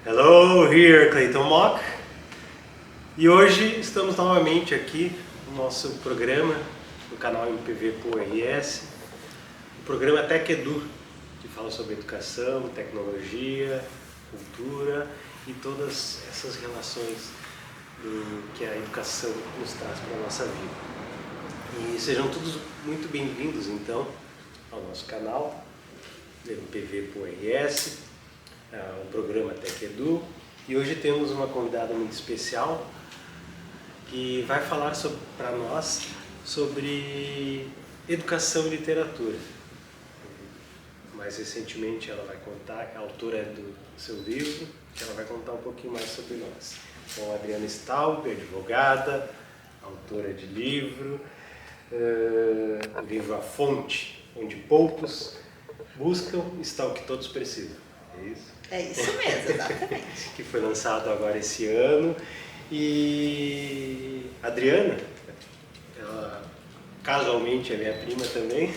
Hello, here Clayton Mock. E hoje estamos novamente aqui no nosso programa, no canal MPV PoRS, o programa TecEdu, que fala sobre educação, tecnologia, cultura e todas essas relações que a educação nos traz para a nossa vida. E sejam todos muito bem-vindos então ao nosso canal MPV PoRS, o programa TecEdu, e hoje temos uma convidada muito especial que vai falar para nós sobre educação e literatura. Mais recentemente ela vai contar, é a autora do seu livro, que ela vai contar um pouquinho mais sobre nós. Então, Adriana Staub, advogada, autora de livro, o livro A Fonte, onde poucos buscam, está o que todos precisam. É isso? É isso mesmo, exatamente. Que foi lançado agora esse ano. E a Adriana, ela casualmente é minha prima também,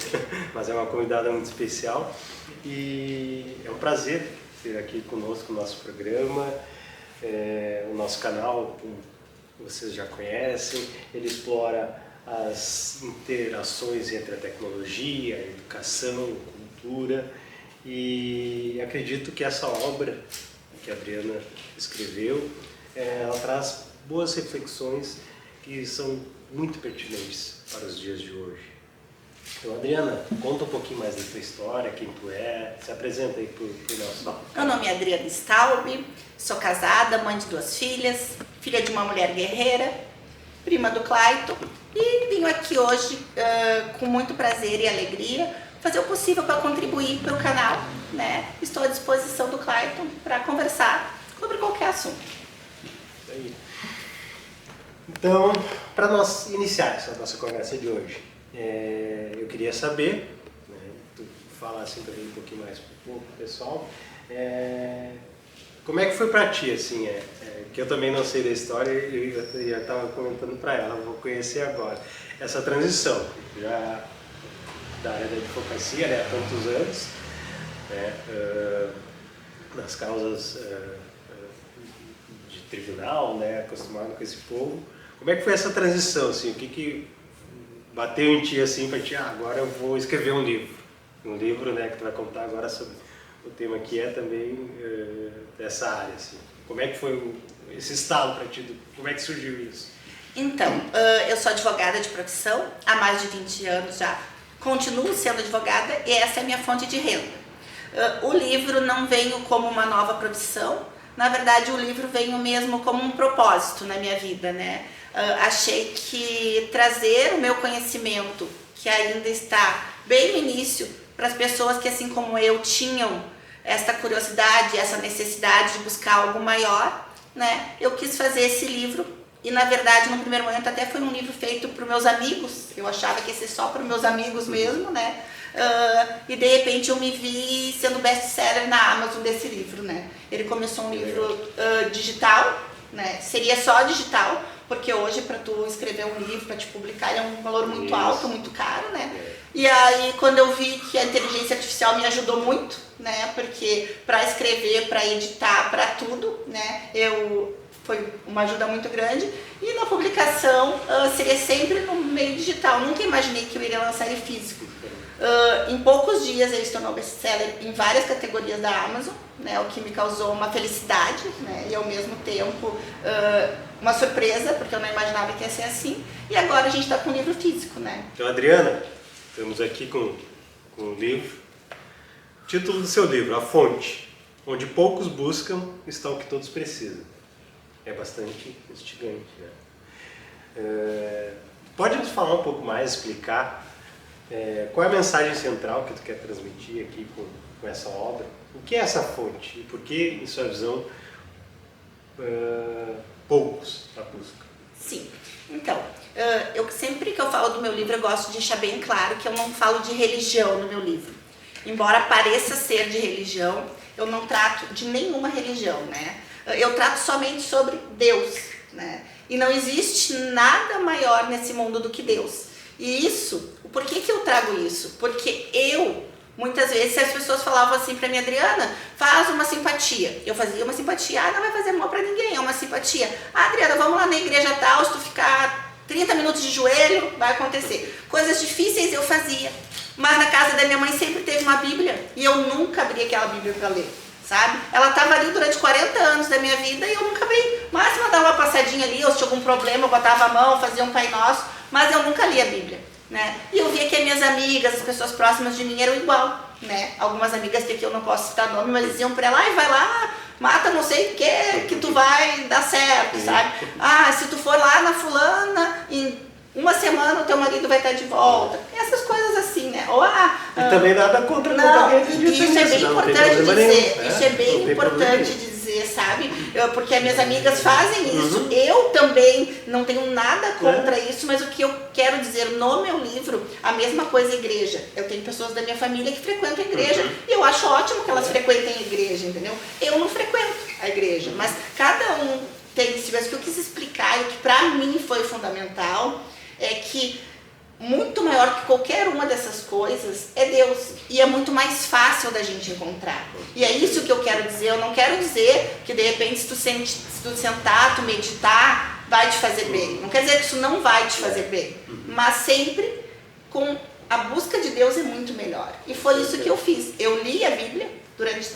mas é uma convidada muito especial. E é um prazer ter aqui conosco o nosso programa, o nosso canal, como vocês já conhecem. Ele explora as interações entre a tecnologia, a educação, a cultura. E acredito que essa obra que a Adriana escreveu, ela traz boas reflexões que são muito pertinentes para os dias de hoje. Então, Adriana, conta um pouquinho mais da tua história, quem tu é, se apresenta aí para o nosso... Bom, meu nome é Adriana Staub, sou casada, mãe de 2 filhas, filha de uma mulher guerreira, prima do Clayton, e vim aqui hoje com muito prazer e alegria fazer o possível para contribuir para o canal, né? Estou à disposição do Clayton para conversar sobre qualquer assunto. Então, para nós iniciar essa nossa conversa de hoje, eu queria saber, né, tu falasse um pouquinho mais pro pessoal, como é que foi para ti, assim, que eu também não sei da história e eu já estava comentando para ela, vou conhecer agora, essa transição, já da área da advocacia, né, há tantos anos, né, nas causas de tribunal, né, acostumado com esse povo. Como é que foi essa transição, assim, o que bateu em ti, assim, para ti, agora eu vou escrever um livro, né, que tu vai contar agora sobre o tema que é também dessa área, assim. Como é que foi esse estalo para ti, como é que surgiu isso? Então, eu sou advogada de profissão, há mais de 20 anos já, continuo sendo advogada e essa é a minha fonte de renda. O livro não veio como uma nova profissão, na verdade o livro veio mesmo como um propósito na minha vida, né? Achei que trazer o meu conhecimento, que ainda está bem no início, para as pessoas que assim como eu tinham essa curiosidade, essa necessidade de buscar algo maior, né? Eu quis fazer esse livro. E na verdade, no primeiro momento, até foi um livro feito para os meus amigos. Eu achava que ia ser só para os meus amigos mesmo, né? E de repente eu me vi sendo best-seller na Amazon desse livro, né? Ele começou um livro digital, né? Seria só digital, porque hoje para tu escrever um livro, para te publicar, é um valor muito alto, muito caro, né? E aí quando eu vi que a inteligência artificial me ajudou muito, né? Porque para escrever, para editar, para tudo, né? Foi uma ajuda muito grande. E na publicação seria sempre no meio digital. Nunca imaginei que eu iria lançar ele físico. Em poucos dias ele se tornou best-seller em várias categorias da Amazon, né, o que me causou uma felicidade, né, e ao mesmo tempo uma surpresa, porque eu não imaginava que ia ser assim. E agora a gente está com o livro físico, né? Então, Adriana, estamos aqui com o livro. Título do seu livro, A Fonte, onde poucos buscam, está o que todos precisam. É bastante instigante, né? Pode nos falar um pouco mais, explicar qual é a mensagem central que tu quer transmitir aqui com essa obra? O que é essa fonte e por que, em sua visão, poucos a buscam? Sim, então, sempre que eu falo do meu livro, eu gosto de deixar bem claro que eu não falo de religião no meu livro. Embora pareça ser de religião, eu não trato de nenhuma religião, né? Eu trato somente sobre Deus, né? E não existe nada maior nesse mundo do que Deus. E isso, por que eu trago isso? Porque eu Muitas vezes as pessoas falavam assim pra mim, Adriana, faz uma simpatia. Eu fazia uma simpatia, não vai fazer mal pra ninguém, é uma simpatia. Adriana, vamos lá na igreja tal, se tu ficar 30 minutos de joelho, vai acontecer. Coisas difíceis eu fazia. Mas na casa da minha mãe sempre teve uma Bíblia e eu nunca abri aquela Bíblia pra ler, sabe? Ela estava ali durante 40 anos da minha vida e eu nunca abri. Mas eu dava uma passadinha ali, ou se tinha algum problema, eu botava a mão, fazia um Pai Nosso, mas eu nunca li a Bíblia, né? E eu via que as minhas amigas, as pessoas próximas de mim eram igual, né? Algumas amigas que aqui eu não posso citar nome, mas diziam pra ela, ai, vai lá, mata não sei o que tu vai dar certo, sabe? Ah, se tu for lá na fulana, em uma semana o teu marido vai estar de volta. Essas coisas assim, né? Ou, e também nada contra não, acredita isso é bem nisso, importante dizer, nenhum, isso é bem importante dizer, sabe? Porque as minhas amigas fazem isso, eu também não tenho nada contra isso, mas o que eu quero dizer no meu livro, a mesma coisa igreja. Eu tenho pessoas da minha família que frequentam a igreja e eu acho ótimo que elas frequentem a igreja, entendeu? Eu não frequento a igreja, mas cada um tem isso. Mas o que eu quis explicar e o que pra mim foi fundamental é que muito maior que qualquer uma dessas coisas é Deus. E é muito mais fácil da gente encontrar. E é isso que eu quero dizer. Eu não quero dizer que de repente se tu sentar, tu meditar, vai te fazer bem. Não quer dizer que isso não vai te fazer bem. Mas sempre com a busca de Deus é muito melhor. E foi isso que eu fiz. Eu li a Bíblia durante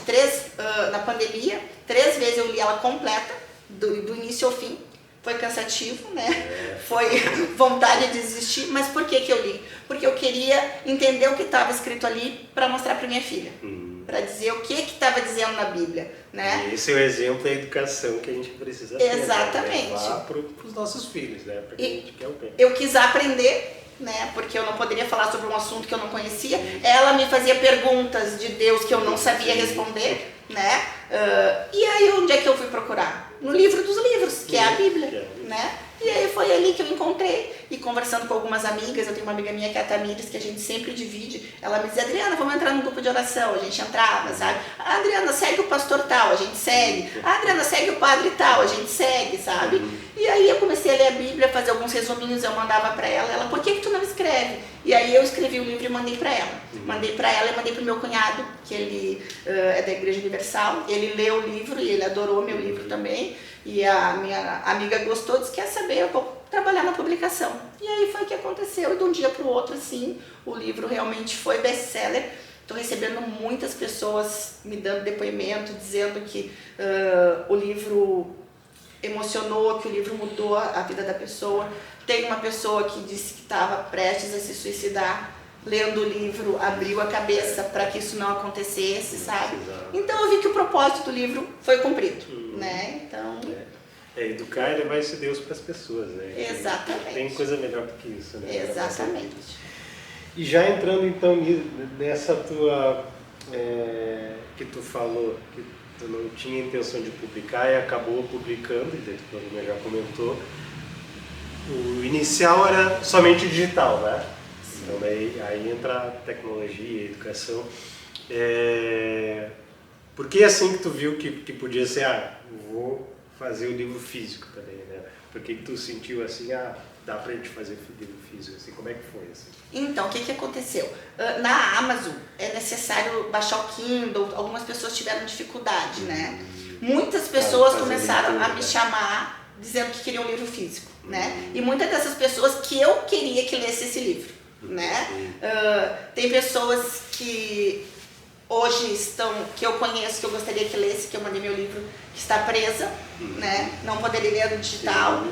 na pandemia. 3 vezes eu li ela completa, do início ao fim. Foi cansativo, né? Foi vontade de desistir, mas por que eu li? Porque eu queria entender o que estava escrito ali para mostrar para minha filha, para dizer o que estava dizendo na Bíblia, né? E esse é o exemplo da educação que a gente precisa ter, exatamente, levar para os nossos filhos, né? Para que a gente quer o bem. Eu quis aprender, né? Porque eu não poderia falar sobre um assunto que eu não conhecia. Ela me fazia perguntas de Deus que eu não sabia responder, né? E aí onde é que eu fui procurar? No livro dos livros, que é a Bíblia, né? E aí foi ali que eu encontrei, e conversando com algumas amigas, eu tenho uma amiga minha que é a Tamires, que a gente sempre divide, ela me dizia, Adriana, vamos entrar num grupo de oração, a gente entrava, sabe? Adriana, segue o pastor tal, a gente segue. Adriana, segue o padre tal, a gente segue, sabe? E aí eu comecei a ler a Bíblia, fazer alguns resuminhos, eu mandava pra ela, por que tu não escreve? E aí eu escrevi o livro e mandei pra ela. Mandei pra ela e mandei pro meu cunhado, que ele é da Igreja Universal, ele leu o livro e ele adorou meu livro também. E a minha amiga gostou, disse, quer saber, eu vou trabalhar na publicação. E aí foi o que aconteceu, e de um dia para o outro, assim, o livro realmente foi best-seller. Estou recebendo muitas pessoas me dando depoimento, dizendo que o livro emocionou, que o livro mudou a vida da pessoa. Tem uma pessoa que disse que estava prestes a se suicidar, lendo o livro, abriu a cabeça para que isso não acontecesse, sabe? Então eu vi que o propósito do livro foi cumprido, né? Então... educar e levar esse Deus para as pessoas, né? Exatamente. Tem coisa melhor do que isso, né? Exatamente. E já entrando então nessa tua... que tu falou que tu não tinha intenção de publicar e acabou publicando, e daí tu já comentou, o inicial era somente digital, né? Então aí entra a tecnologia, a educação. Por que assim que tu viu que podia ser, vou fazer o livro físico também, né? Por que tu sentiu assim, dá pra gente fazer livro físico, assim, como é que foi assim? Então, o que aconteceu? Na Amazon é necessário baixar o Kindle, algumas pessoas tiveram dificuldade, né? Muitas pessoas começaram a me chamar dizendo que queriam um livro físico, né? E muitas dessas pessoas que eu queria que lesse esse livro, né? Tem pessoas que hoje que eu conheço, que eu gostaria que lesse, que eu mandei meu livro, que está presa, né? Não poderia ler no digital.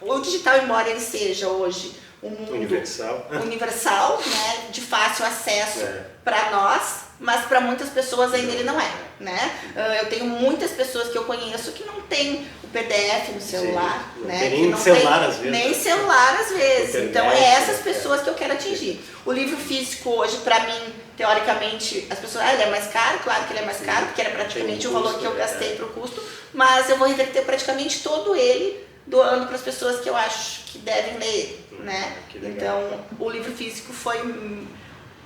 O digital, embora ele seja hoje um mundo universal, né? De fácil acesso para nós, mas para muitas pessoas ainda ele não é, né? Eu tenho muitas pessoas que eu conheço que não tem o PDF no celular, né? Nem celular às vezes. Nem celular às vezes. Então é essas pessoas que eu quero atingir. O livro físico hoje, para mim, teoricamente, as pessoas, ele é mais caro, claro que ele é mais caro, porque era praticamente o valor que eu gastei para o custo, mas eu vou reverter praticamente todo ele doando para as pessoas que eu acho que devem ler, né? Então, o livro físico foi...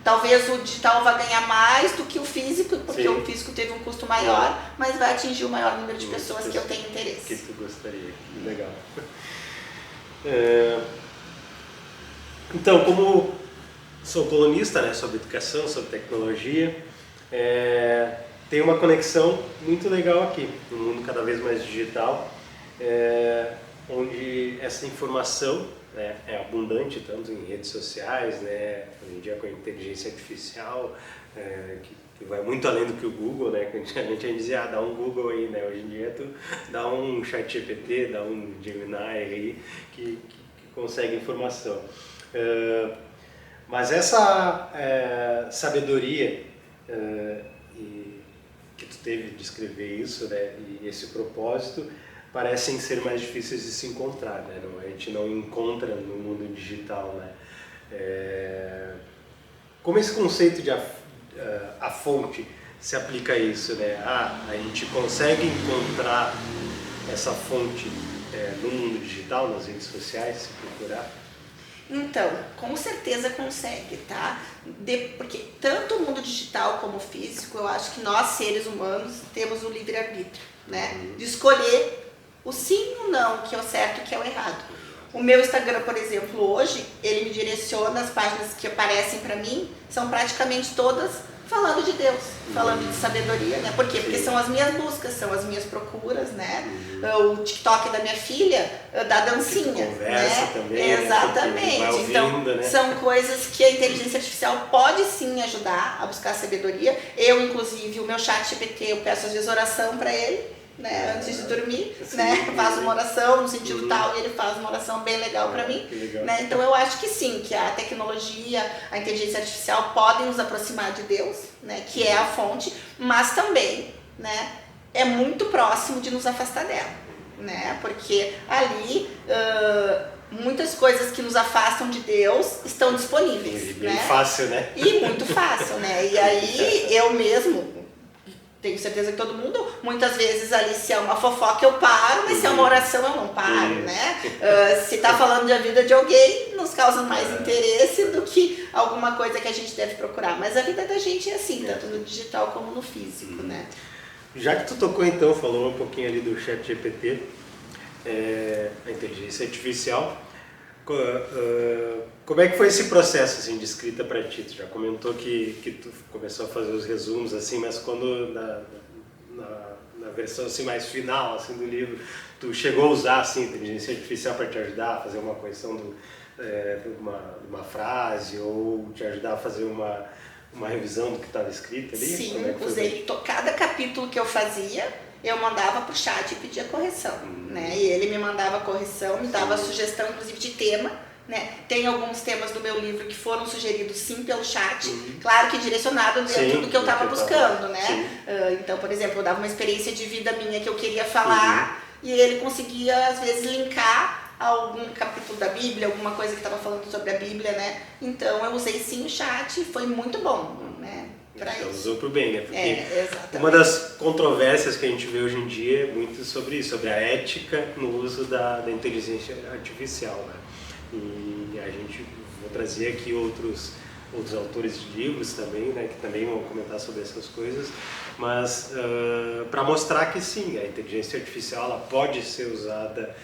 Talvez o digital vá ganhar mais do que o físico, porque o físico teve um custo maior, mas vai atingir o maior número de pessoas que eu tenho interesse. Que tu gostaria, que legal. Então, como sou colunista, né, sobre educação, sobre tecnologia. Tem uma conexão muito legal aqui, no mundo cada vez mais digital, onde essa informação, né, é abundante, tanto em redes sociais, né, hoje em dia com a inteligência artificial, que vai muito além do que o Google, né, que antigamente a gente dizia, dá um Google aí, né, hoje em dia tu dá um ChatGPT, dá um Gemini aí, que consegue informação. Mas essa sabedoria que tu teve de escrever isso, né, e esse propósito, parecem ser mais difíceis de se encontrar, né? A gente não encontra no mundo digital, né? Como esse conceito de a fonte se aplica a isso, né? A gente consegue encontrar essa fonte no mundo digital, nas redes sociais, se procurar? Então, com certeza consegue, tá? Porque tanto o mundo digital como o físico, eu acho que nós, seres humanos, temos o livre-arbítrio, né? De escolher o sim ou não, o que é o certo e o que é o errado. O meu Instagram, por exemplo, hoje, ele me direciona, as páginas que aparecem para mim, são praticamente todas falando de Deus, falando de sabedoria, né? Por quê? Porque são as minhas buscas, são as minhas procuras, né? O TikTok da minha filha, da dancinha, conversa, né? Também, exatamente. Né? Ouvindo, então, né? são coisas que a inteligência artificial pode sim ajudar a buscar sabedoria. Eu, inclusive, o meu chat GPT, eu peço às vezes oração para ele, né, antes de dormir, sim, né, faz uma oração no sentido tal e ele faz uma oração bem legal para mim, né, então eu acho que sim, que a tecnologia, a inteligência artificial podem nos aproximar de Deus, né, que é a fonte, mas também, né, é muito próximo de nos afastar dela, né, porque ali muitas coisas que nos afastam de Deus estão disponíveis, bem né, fácil, né, e muito fácil, né, e aí eu mesmo tenho certeza que todo mundo, muitas vezes ali, se é uma fofoca eu paro, mas se é uma oração eu não paro, né? Se tá falando da vida de alguém, nos causa mais interesse do que alguma coisa que a gente deve procurar. Mas a vida da gente é assim, tanto no digital como no físico, né? Já que tu tocou então, falou um pouquinho ali do ChatGPT, a inteligência artificial, como é que foi esse processo assim, de escrita para ti? Tu já comentou que tu começou a fazer os resumos, assim, mas quando na versão assim, mais final assim, do livro, tu chegou a usar assim, a inteligência artificial para te ajudar a fazer uma correção de uma frase ou te ajudar a fazer uma revisão do que estava escrito ali? Sim, usei. Cada capítulo que eu fazia, eu mandava pro chat e pedia correção, né? E ele me mandava correção, me dava sugestão, inclusive, de tema, né? Tem alguns temas do meu livro que foram sugeridos, sim, pelo chat, claro que direcionado dentro do que eu estava buscando, né? Então, por exemplo, eu dava uma experiência de vida minha que eu queria falar e ele conseguia, às vezes, linkar algum capítulo da Bíblia, alguma coisa que estava falando sobre a Bíblia, né? Então, eu usei, sim, o chat e foi muito bom, né? Então, usou pro bem, né? Porque exatamente. Uma das controvérsias que a gente vê hoje em dia é muito sobre isso, sobre a ética no uso da inteligência artificial, né? E a gente vou trazer aqui outros autores de livros também, né, que também vão comentar sobre essas coisas, mas para mostrar que sim, a inteligência artificial ela pode ser usada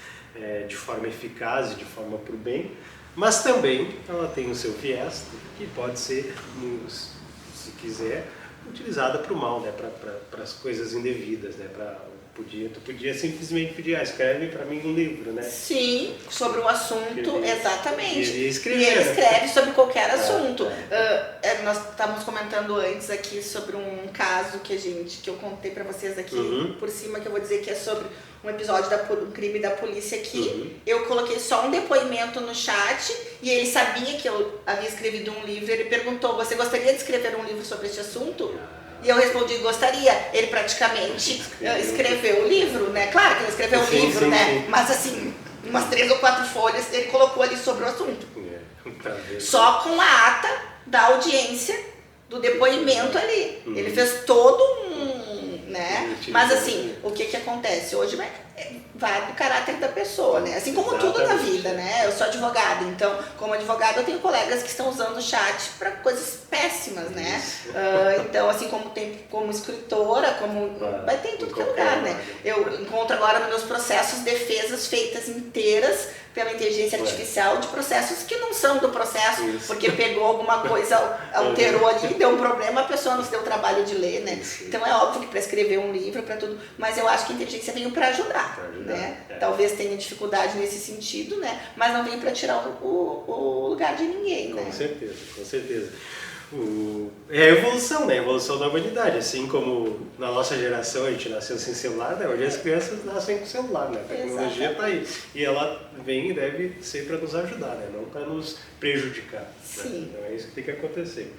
de forma eficaz e de forma para o bem, mas também ela tem o seu viés que pode ser, se quiser, utilizada para o mal, né, para as coisas indevidas, né, tu podia simplesmente pedir, escreve para mim um livro, né? Sim, sobre um assunto, exatamente. E ele escreve sobre qualquer assunto. Nós estávamos comentando antes aqui sobre um caso que eu contei para vocês aqui por cima, que eu vou dizer que é sobre um episódio um crime da polícia aqui. Eu coloquei só um depoimento no chat e ele sabia que eu havia escrevido um livro. Ele perguntou, você gostaria de escrever um livro sobre este assunto? E eu respondi, gostaria. Ele praticamente escreveu o livro, né? Claro que ele escreveu o livro, né? Sim. Mas assim, umas 3 ou 4 folhas ele colocou ali sobre o assunto. Só com a ata da audiência, do depoimento ali. Ele fez todo né? Mas assim, o que acontece? Hoje vai do caráter da pessoa, né? Assim como tudo na vida, né? Eu sou advogada, então, como advogada, eu tenho colegas que estão usando o chat para coisas péssimas, né? Então, assim como tem como escritora, como vai ter em tudo que é lugar, né? Eu encontro agora nos meus processos defesas feitas inteiras pela inteligência artificial de processos que não são do processo, porque pegou alguma coisa, alterou ali, deu um problema, a pessoa não se deu o trabalho de ler, né? Então é óbvio que para escrever um livro, para tudo, mas eu acho que a inteligência veio para ajudar, né? Talvez tenha dificuldade nesse sentido, né? Mas não veio para tirar o lugar de ninguém, né? Com certeza, com certeza. É a evolução, né? A evolução da humanidade. Assim como na nossa geração a gente nasceu sem celular, né? Hoje as crianças nascem com celular, né? A tecnologia está aí. E ela vem e deve ser para nos ajudar, né? Não para nos prejudicar. Sim. Né? Então é isso que tem que acontecer.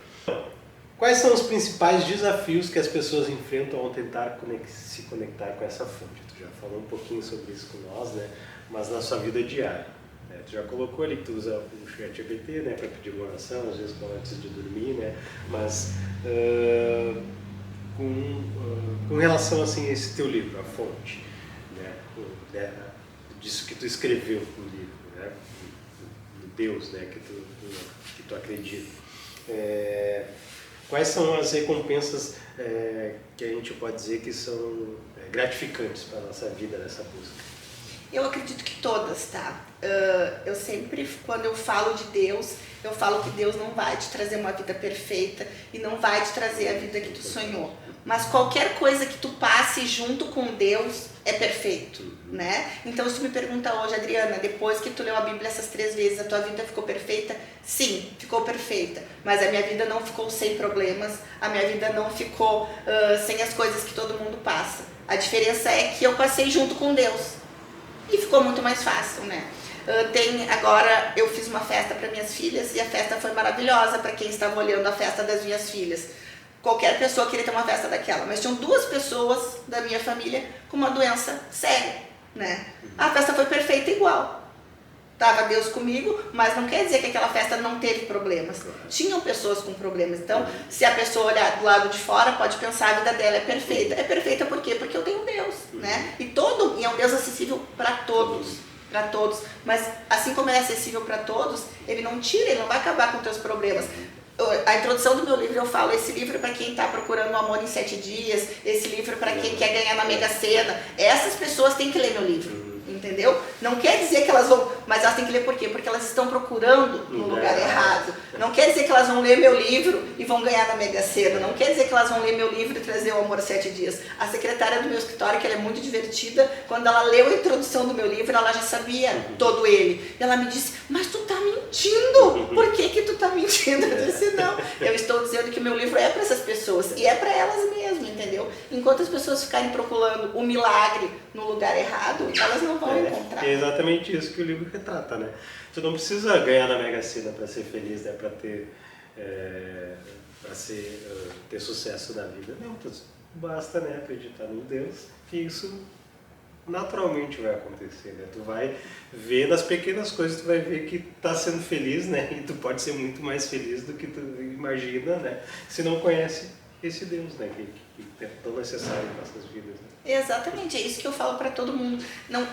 Quais são os principais desafios que as pessoas enfrentam ao tentar se conectar com essa fonte? Tu já falou um pouquinho sobre isso com nós, né? Mas na sua vida diária. Tu já colocou ali que tu usa o ChatGPT, né, para pedir uma oração, às vezes antes de dormir, né, mas com relação assim a esse teu livro, a fonte, né, disso que tu escreveu no livro, né, no Deus, né, que tu acredita, quais são as recompensas que a gente pode dizer que são gratificantes para a nossa vida nessa busca? Eu acredito que todas, tá? Eu sempre, quando eu falo de Deus, eu falo que Deus não vai te trazer uma vida perfeita e não vai te trazer a vida que tu sonhou. Mas qualquer coisa que tu passe junto com Deus é perfeito, né? Então se tu me pergunta hoje, Adriana, depois que tu leu a Bíblia essas 3 vezes, a tua vida ficou perfeita? Sim, ficou perfeita. Mas a minha vida não ficou sem problemas, a minha vida não ficou sem as coisas que todo mundo passa. A diferença é que eu passei junto com Deus. E ficou muito mais fácil, né? Agora eu fiz uma festa para minhas filhas e a festa foi maravilhosa para quem estava olhando a festa das minhas filhas. Qualquer pessoa queria ter uma festa daquela, mas tinham 2 pessoas da minha família com uma doença séria, né? A festa foi perfeita igual. Tava Deus comigo, mas não quer dizer que aquela festa não teve problemas. Tinham pessoas com problemas. Então, se a pessoa olhar do lado de fora, pode pensar a vida dela é perfeita. É perfeita por quê? Porque eu tenho Deus, né? E é um Deus acessível para todos. Para todos. Mas assim como ele é acessível para todos, ele não vai acabar com os teus problemas. A introdução do meu livro eu falo, esse livro é para quem está procurando o amor em 7 dias, esse livro é para quem quer ganhar na Mega Sena. Essas pessoas têm que ler meu livro. Entendeu? Não quer dizer que elas vão, mas elas têm que ler por quê? Porque elas estão procurando no lugar errado. Não quer dizer que elas vão ler meu livro e vão ganhar na Mega Sena. Não quer dizer que elas vão ler meu livro e trazer o amor a 7 dias. A secretária do meu escritório, que ela é muito divertida, quando ela leu a introdução do meu livro, ela já sabia todo ele. E ela me disse, mas tu tá mentindo. Por que tu tá mentindo? Eu disse, não. Eu estou dizendo que meu livro é para essas pessoas e é para elas mesmo, entendeu? Enquanto as pessoas ficarem procurando o milagre no lugar errado, elas não vão encontrar. É exatamente isso que o livro retrata, né? Você não precisa ganhar na Mega Sena para ser feliz, né? Para ter sucesso na vida. Não, basta, né, acreditar em Deus que isso naturalmente vai acontecer, né? Tu vai ver nas pequenas coisas, tu vai ver que tá sendo feliz, né? E tu pode ser muito mais feliz do que tu imagina, né? Se não conhece esse Deus, né? Que é tão necessário em nossas vidas, né? Exatamente, é isso que eu falo para todo mundo.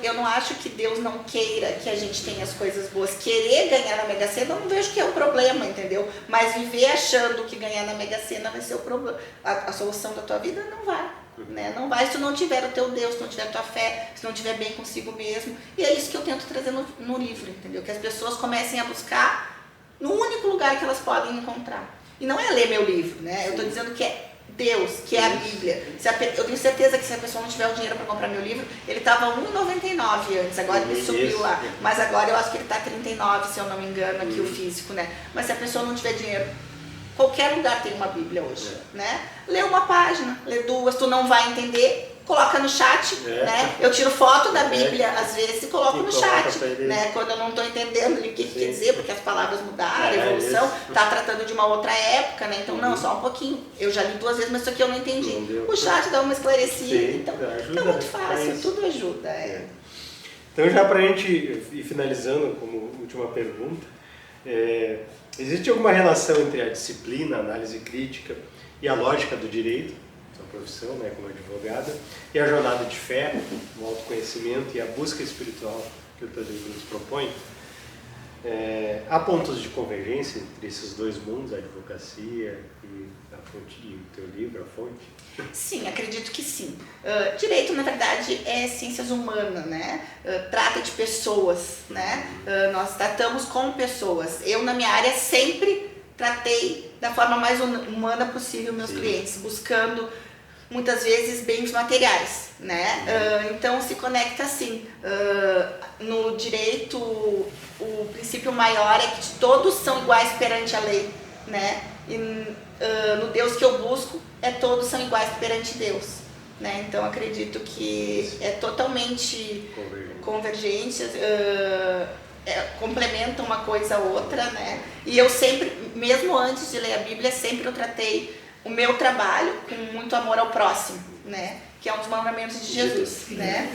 Eu não acho que Deus não queira que a gente tenha as coisas boas. Querer ganhar na Mega Sena, eu não vejo que é o problema, entendeu? Mas viver achando que ganhar na Mega Sena vai ser o problema, a solução da tua vida, não vai. Né? Não vai se tu não tiver o teu Deus, se não tiver a tua fé, se não tiver bem consigo mesmo. E é isso que eu tento trazer no livro, entendeu? Que as pessoas comecem a buscar no único lugar que elas podem encontrar. E não é ler meu livro, né? Eu estou dizendo que é Deus, que é a Bíblia. Eu tenho certeza que se a pessoa não tiver o dinheiro para comprar meu livro, ele estava R$1,99 antes, agora ele subiu lá. Mas agora eu acho que ele está R$39, se eu não me engano, aqui o físico, né? Mas se a pessoa não tiver dinheiro, qualquer lugar tem uma Bíblia hoje, né? Lê uma página, lê 2, tu não vai entender, coloca no chat, né? Eu tiro foto da Bíblia, às vezes, e coloco no chat, né? Quando eu não estou entendendo o que quer dizer, porque as palavras mudaram, a evolução, está tratando de uma outra época, né? Então, não, só um pouquinho. Eu já li 2 vezes, mas isso aqui eu não entendi. O chat dá uma esclarecida, então é muito fácil, tudo ajuda. Então, já para a gente ir finalizando como última pergunta, existe alguma relação entre a disciplina, a análise crítica e a lógica do direito? sua profissão, né, como advogada, e a jornada de fé, o autoconhecimento e a busca espiritual que o teu livro nos propõe. Há pontos de convergência entre esses dois mundos, a advocacia e a fonte, e o teu livro, a fonte? Sim, acredito que sim. Direito, na verdade, é ciências humanas, né? Trata de pessoas, né? Nós tratamos com pessoas. Eu, na minha área, sempre tratei da forma mais humana possível meus clientes, buscando muitas vezes bens materiais, né? Então se conecta assim. No direito, o princípio maior é que todos são iguais perante a lei, né? E no Deus que eu busco, todos são iguais perante Deus, né? Então acredito que é totalmente convergente, complementam uma coisa a outra, né? E eu sempre, mesmo antes de ler a Bíblia, sempre eu tratei o meu trabalho com muito amor ao próximo, né? Que é um dos mandamentos de Jesus, né?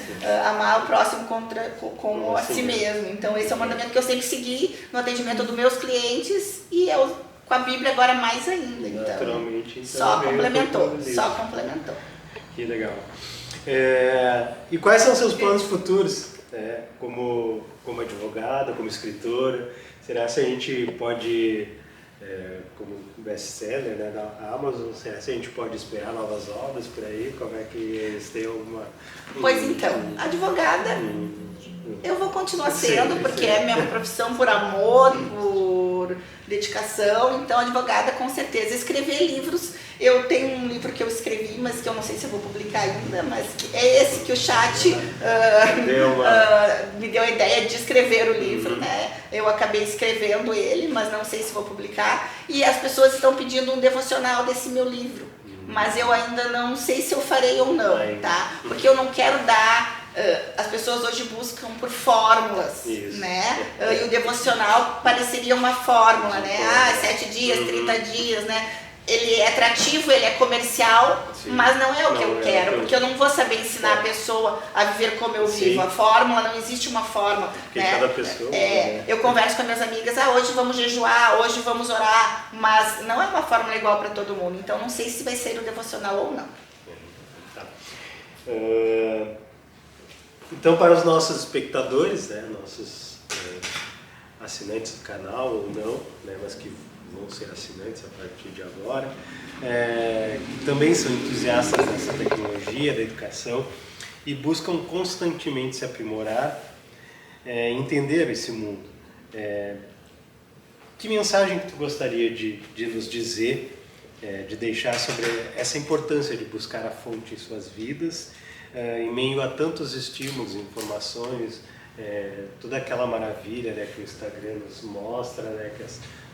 Amar o próximo como a si mesmo. Então esse é um mandamento que eu sempre segui no atendimento dos meus clientes e eu com a Bíblia agora mais ainda. Então, naturalmente, então, só complementou. Que legal. E quais são os seus planos futuros, como advogada, como escritora? Será que a gente pode, como best-seller, né, da Amazon, será que a gente pode esperar novas obras por aí? Como é que eles têm alguma... Pois então, advogada, eu vou continuar sendo, porque é minha profissão por amor, por dedicação. Então, advogada, com certeza. Escrever livros, eu tenho um livro que eu escrevi, mas que eu não sei se eu vou publicar ainda, mas é esse que o chat me deu a ideia de escrever o livro, né? Eu acabei escrevendo ele, mas não sei se vou publicar. E as pessoas estão pedindo um devocional desse meu livro, mas eu ainda não sei se eu farei ou não, tá? Porque eu não quero dar... as pessoas hoje buscam por fórmulas, né? E o devocional pareceria uma fórmula, né? 7 dias, 30 dias, né? Ele é atrativo, ele é comercial, mas não é o que eu quero, porque eu não vou saber ensinar a pessoa a viver como eu vivo. A fórmula, não existe uma fórmula, porque né? cada pessoa, né? Eu converso com as minhas amigas, hoje vamos jejuar, hoje vamos orar, mas não é uma fórmula igual para todo mundo, então não sei se vai ser o devocional ou não. Tá. Então, para os nossos espectadores, né, nossos assinantes do canal ou não, né, mas que vão ser assinantes a partir de agora, que também são entusiastas dessa tecnologia, da educação e buscam constantemente se aprimorar, entender esse mundo. Que mensagem que tu gostaria de nos dizer, de deixar sobre essa importância de buscar a fonte em suas vidas, em meio a tantos estímulos, informações, toda aquela maravilha, né, que o Instagram nos mostra, né, que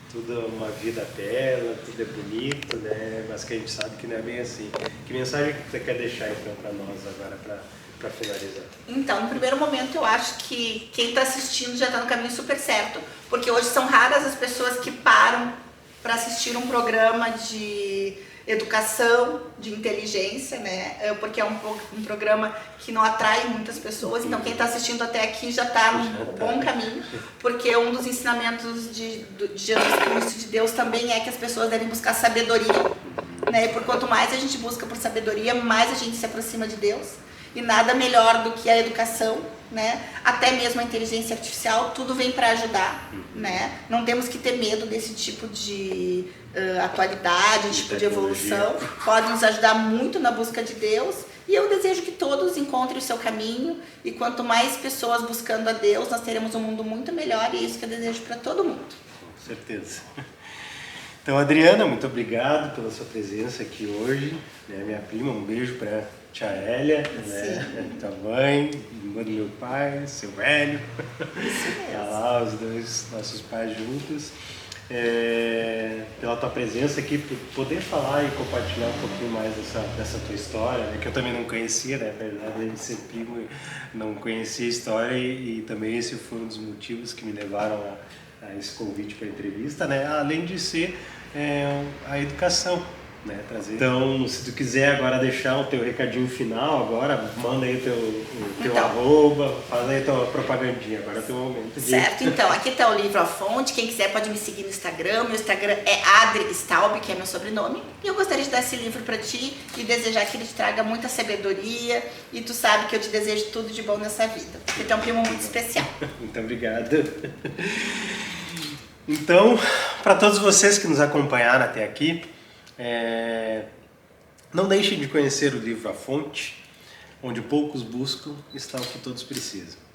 tudo é uma vida bela, tudo é bonito, né, mas que a gente sabe que não é bem assim. Que mensagem que você quer deixar então para nós agora, para finalizar? Então, no primeiro momento eu acho que quem está assistindo já está no caminho super certo, porque hoje são raras as pessoas que param para assistir um programa de educação, de inteligência, né? Porque é um programa que não atrai muitas pessoas, então quem está assistindo até aqui já está num bom caminho, porque um dos ensinamentos de Jesus Cristo, de Deus, também é que as pessoas devem buscar sabedoria, né? E por quanto mais a gente busca por sabedoria, mais a gente se aproxima de Deus, e nada melhor do que a educação, né? Até mesmo a inteligência artificial, tudo vem para ajudar, né? Não temos que ter medo desse tipo de atualidade, tipo de evolução. Pode nos ajudar muito na busca de Deus, e eu desejo que todos encontrem o seu caminho, e quanto mais pessoas buscando a Deus, nós teremos um mundo muito melhor, e é isso que eu desejo para todo mundo. Com certeza. Então, Adriana, muito obrigado pela sua presença aqui hoje, né? Minha prima, um beijo para tia Hélia, né? Tua mãe, irmã do meu pai, seu velho. Isso mesmo. Tá lá, os dois nossos pais juntos. Pela tua presença aqui, por poder falar e compartilhar um pouquinho mais dessa tua história, né? Que eu também não conhecia, né? Apesar de ser primo, não conhecia a história, e também esse foi um dos motivos que me levaram a esse convite para a entrevista, né? Além de ser a educação, né, trazer. Então, se tu quiser agora deixar o teu recadinho final, agora manda aí o teu arroba, faz aí a tua propagandinha, agora é o teu momento. Certo, então, aqui está o livro A Fonte, quem quiser pode me seguir no Instagram, meu Instagram é Adri Staub, que é meu sobrenome, e eu gostaria de dar esse livro para ti e desejar que ele te traga muita sabedoria, e tu sabe que eu te desejo tudo de bom nessa vida, porque tu é um primo muito especial. Muito obrigado. Então, para todos vocês que nos acompanharam até aqui, não deixem de conhecer o livro A Fonte, onde poucos buscam, está o que todos precisam.